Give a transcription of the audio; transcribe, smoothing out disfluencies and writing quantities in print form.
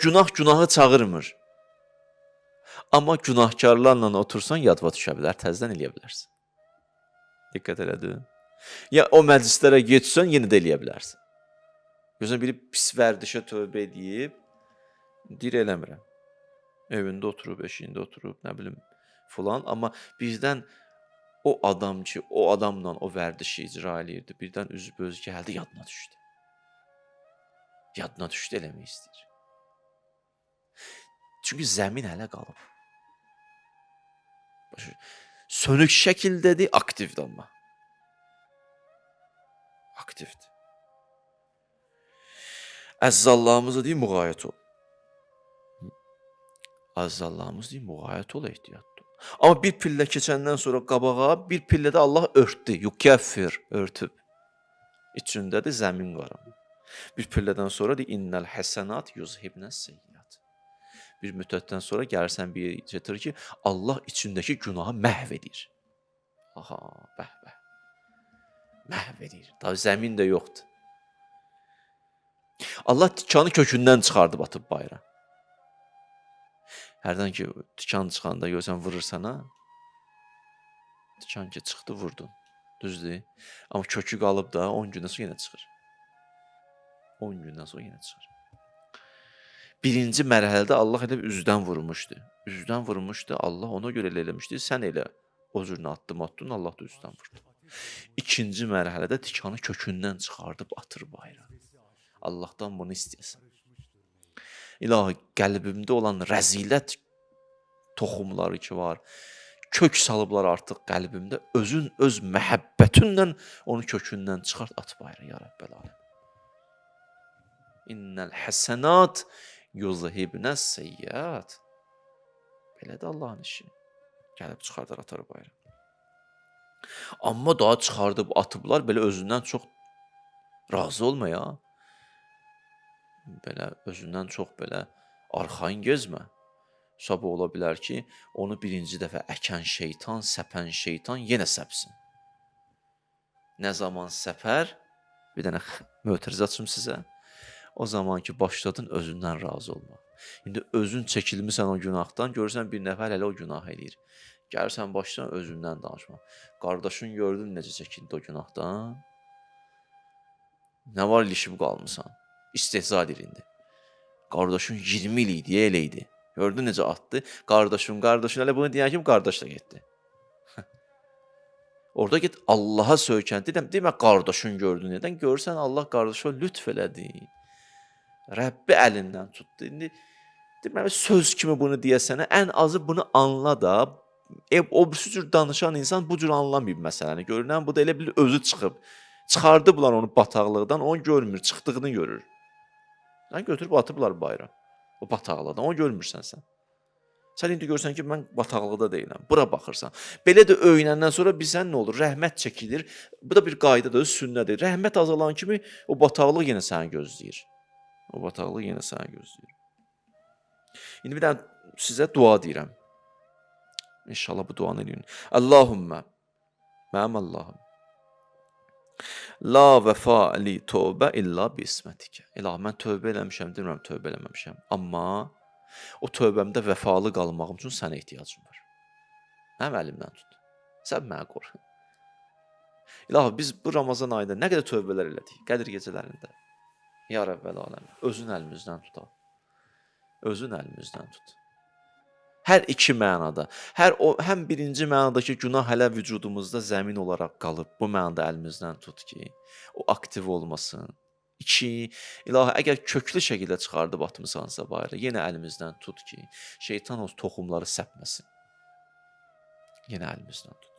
günahı çağırmır. Amma günahkarlarla otursan yadva düşə bilər, təzədən eləyə bilərsən. Diqqət elədin. Ya o məclislərə getsən, yenə də eləyə bilərsən. Gözən biri pis vərdişə tövbə edib, deyir eləmirəm. Evində oturub, eşiyində oturub, nə bilim filan. Amma bizdən o adam ki, o adamla o vərdişi icra eləyirdi, birdən üzböz gəldi, yadına düşdü. Yadına düşdü, eləmək istəyir. Çünki zəmin hələ qalıb. Sönük şəkildədir, aktivdir amma. Aktivdir. Əzzallahımızı deyim, müğayət ol. Əzzallahımız deyim, müğayət ol, ehtiyatlı. Amma bir pillə keçəndən sonra qabağa, bir pillədə Allah örtdü, yukəffir, örtüb. İçindədir zəmin qaranı. Bir pillədən sonra deyir, innəl həsənat yuzhibnəs seyyiat. Bir müddətdən sonra gəlirsən bir yer gətirir ki, Allah içindəki günahı məhv edir. Aha, bəh. Məhv edir. Tabi zəmin də yoxdur. Allah tikanı kökündən çıxardıb atıb bayra. Hərdən ki, tikan çıxanda görsən vurursan, ha? Tikan ki, çıxdı, vurdun. Düzdür. Amma kökü qalıb da 10 gündən sonra yenə çıxır. 10 gündən sonra yenə çıxır. Birinci mərhələdə Allah elə üzdən vurmuşdu. Üzdən vurmuşdu, Allah ona görə elə eləmişdi. Sən elə o cürünə attın, Allah da üzdən vurdu. İkinci mərhələdə tikanı kökündən çıxardıb atır bayra. Allahdan bunu istəyəsən. İlahi, qəlbimdə olan rəzilət toxumları ki var, kök salıblar artıq qəlbimdə, özün öz məhəbbətinlə onu kökündən çıxart, at bayra, ya Rəbbəl aləm. İnnəl həsənat yuzhibnəs seyyiat. Belədir Allahın işi. Gəlib çıxardar, atar bayra. Amma daha çıxardıb atıblar, belə özündən çox razı olma ya. Belə özündən çox belə arxayın gezmə. Sabah ola bilər ki, onu birinci dəfə əkən şeytan, səpən şeytan yenə səpsin. Nə zaman səpər, bir dənə mötərizə açım sizə. O zaman ki, başladın özündən razı olma. İndi özün çəkilmirsən o günahdan, görürsən bir nəfər hələ o günah eləyir. Gəlirsən başdan özündən danışma. Qardaşın gördün necə çəkildi o günahdan? Nə var ilişib qalmısan? İstehza edir indi. Qardaşın 20 il idi, elə idi. Gördün necə atdı? Qardaşın, hələ bunu deyən kim qardaşla getdi. Orada get Allaha söykəndi. Demə qardaşın gördün nədən? Görürsən Allah qardaşa lütf elədi. Rəbbi əlindən tutdu. İndi deməli söz kimi bunu deyəsənə, ən azı bunu anla da. O cür danışan insan bu cür anlamayıb məsələni. Görünən bu da elə bir özü çıxıb. Çıxardıblar onu bataqlıqdan, onu görmür, çıxdığını görür. Sən götürüb atıblar bayra. O bataqlıqdan, onu görmürsən sən. Sən indi görsən ki, mən bataqlıqda deyiləm. Bura baxırsan. Belə də öyrənəndən sonra bilsən nə olur? Rəhmət çəkilir. Bu da bir qaydadır, sünnədir. Rəhmət azalan kimi o bataqlıq yenə səni gözləyir. O bataqlıq yenə səni gözləyir. İndi bir dənə sizə dua deyirəm. İnşallah bu duanı eləyin. Allahümmə, mənim Allahım, la vəfa li tövbə illa bi ismətikə. İlahi, mən tövbə eləmişəm, demirəm tövbə eləməmişəm. Amma o tövbəmdə vəfalı qalmağım üçün sənə ehtiyacım var. Mənim əlimdən tut. Sən mənə qoru. İlahi, biz bu Ramazan ayında nə qədər tövbələr elədik? Qədir gecələrində. Ya Rəbbəl aləm, özün əlimizdən tutal. Özün əlimizdən tut. Hər iki mənada, həm birinci mənadakı günah hələ vücudumuzda zəmin olaraq qalıb, bu mənada əlimizdən tut ki, o aktiv olmasın. İki, İlahi, əgər köklü şəkildə çıxardıb atmısansa bayra, yenə əlimizdən tut ki, şeytan o toxumları səpməsin. Yenə əlimizdən tut.